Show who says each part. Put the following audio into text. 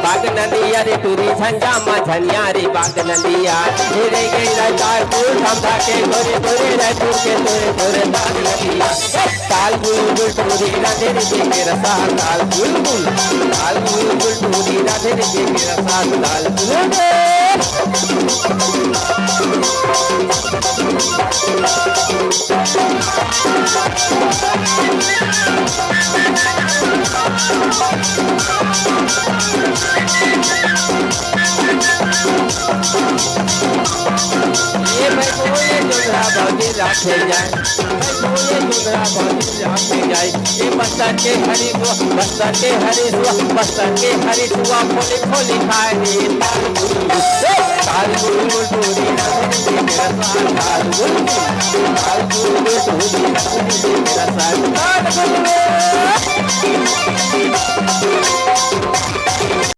Speaker 1: बाग नदिया रे तुरी झंझा मा झनिया रे बाग नदिया रे गई ताल फूल समझा के गोरे गोरे रे तुर के तोरे तोरे बाग नदिया ताल बुलबुल टूरी राधे रे जे मेरा साथ ताल बुलबुल टूरी राधे रे जे मेरा साथ ताल बुलबुल ये मैं कोई जोधरा बाजी लाखे जाए ये बस्तर के हरी सुआ बस्तर के हरी सुआ खोली खोली खाए रे ताल बुलबुल टूरी राधे रे मेरा साथ ताल बुलबुल टूरी राधे रे मेरा साथ ताल बुलबुल